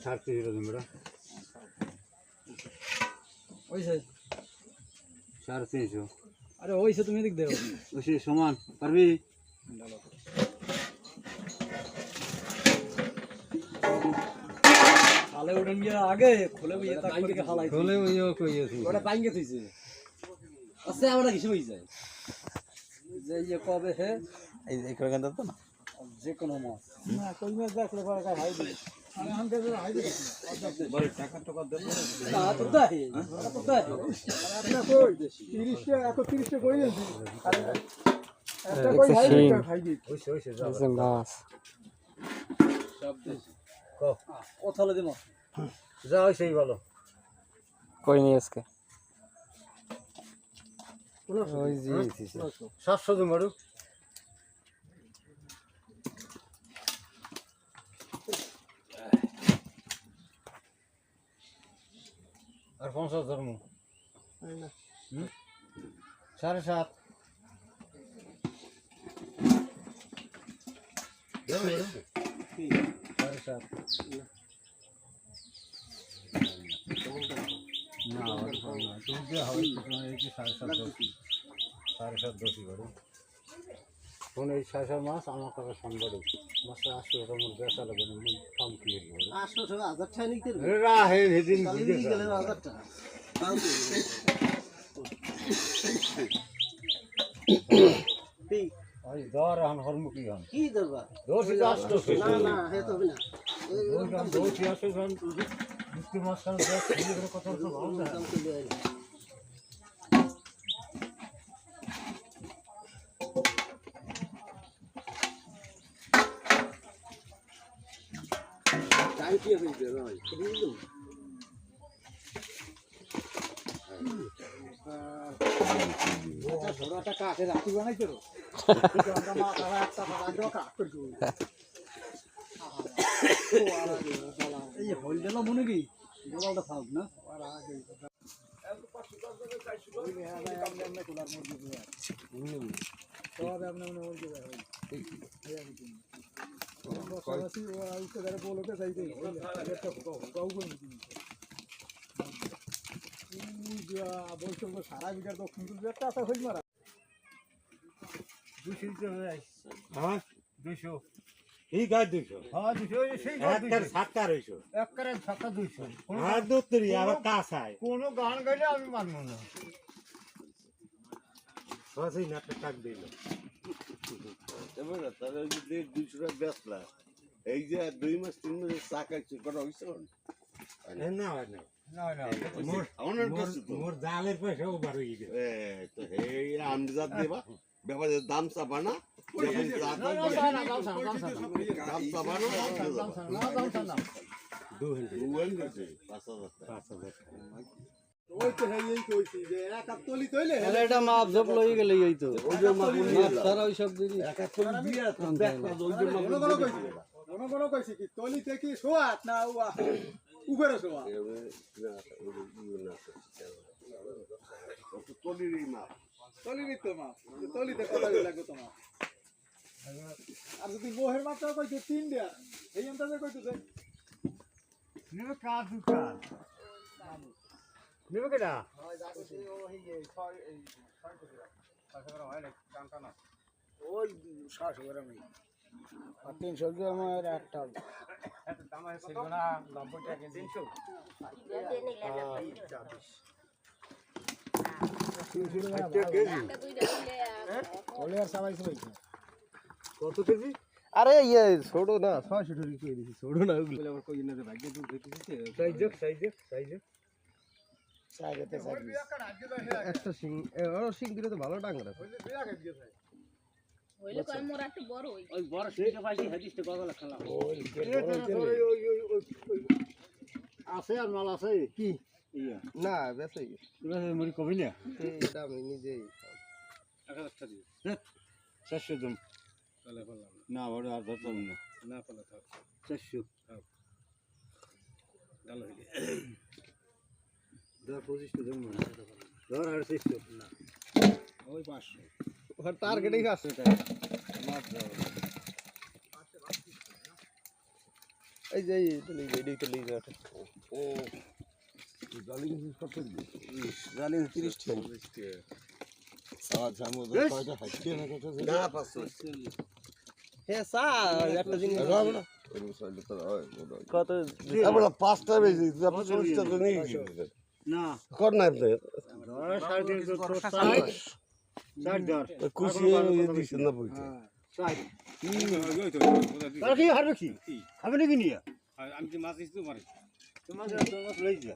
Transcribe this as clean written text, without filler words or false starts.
সাড়ে তিনশো দিন বেটা সাড়ে তিনশো। আরে ওইসে তুমি দিক দেও ওইসে সমান পারবি? হালে উঠেন গিয়ে আগে খুলে বইয়ে তাক করে হালাই খুলে বইয়ে কইছি ওটা পাঙ্গে থইছে আচ্ছা আমরা কিছু হই যায় যে ইয়ে কবে হে এই করে গান তো না যে কোনো মাছ না কই মাছ দেখলে পরে কার হাই দিই আমি হাম কে হাই দিই বড় টাকা টাকা দেন না তো দাই তো দাই আপনি কই 30 টা 31 টা কই দিছি আরে একটা কই হাই দিই খাই দিই ওইসে ওইসে যা মাছ সব দেশি ক ও থালে দে মাছ যা ওইসেই ভালো। কই নি আজকে ওই জি 700 দিন বাড়ু আর 50 ধর্ম 7.5 মাছ আমার টাকা সম্বরে মাছটা 800 টাকা মধ্যে বেচা লাগবে না কম কি করবে 800 টাকা 1000 টাকা নিতে রাহে হেদিন গেলে 1000 টাকা ওই দর হন হরমুখী হন কি দরবার দোষী আসতো না না হে তো না দোষী আসে হন দুটি মাছ খান দেখ ছেলে কত তো ভালো না টাইম কি হইছে ভাই বুঝলি ছোড়াটা কাকে রাখি বানাইছো রে আমরা মাথা একটা বাঁধো কাক করে দিও এই হল গেল মনে কি গোলালটা থাক না আর আগে সারা বিঘার দক্ষিণ একটা আছে হইল মারা 200 এই গাছ 200 হ্যাঁ 200 সেই একটার 700 একবারে 200 আর দত্তরি আবার কাঁচায় কোন গান গাইলে আমি মানবো না সসই না টাক দিল এবার তাহলে ওই যে 200 টাকা বেচলা এই যে 2 মাস 3 মাস চাকাইছে করা হইছে না না না না মোর জালের পয়সাও বার হয়ে গেছে তো এই আমজাদ দেবা ব্যাপারে দাম চাপা না দাম চাপা না ওই তো হেই কইছি যে এক আপ তলি তইলে এটা মাপ জব লই গেলে এই তো ওই যে মাপ সারা ওই সব দিই এক তলি দিয়া দেখ ওই যে কোন কইছি কি তলিতে কি সোয়াত না উপরে সোয়া তলিরই মাপ তলিরই তো মাপ তলিতে কথা লাগবে তোমার আর যদি মোহের মাত্রা কইছে 3 দেয়া এই আন্দাজে কইতেছে নিবে কাজ দুটা নিবে কেডা ওই 600 গ্রাম আর 300 গ্রামের একটা দাম আছে না 90 টাকা 300 কত কেজি? আরে ইয়ে ছোট না 600 টাকা কই দিছি ছোট না ওগুলো আবার কই না রে ভাগ্য দুধ হইতেছে সাইজ সাইজতে সাইজ একটা সিং ওর সিং দিলে তো ভালো টাঙ্গরা হইলে কয় মোর একটু বড় হই ওই বড় সিংটা পাইছি হাদিসতে গগলা খেলা আছে আর মাল আছে কি ইয়া না বেশি তুমি মরি কবি না এটা আমি নিজেই 400 দাম চলে বললাম না বড় আর ধরতাম না না পড়লে থাক 400 ডাল হইলে 25 দাম না ধর আর 600 না ওই 500 ওর টার্গেটই 500 টাকা মাত্র এই যে এটা লিজ এটাই তো লিজ আছে জালি কিন্তু কত দিবে জানি 30 টাকা আচ্ছা আমাদের কয়টা হাইতে না কত না 500 হ্যাঁ স্যার একটা জিনিস আমরা এরকম সাইলে তো হয় কত আমরা পাঁচটা বেজে আপনি 40 টাকা নিয়ে গিয়েছেন না কর না আপনি ধর 350 তো 60 ধর খুশি দিছেন না বলতে 60 তার কি হারবে কি খাবে নাকি নিয়ে আমি যে মাছ দিচ্ছি তোমার তোমার লই যা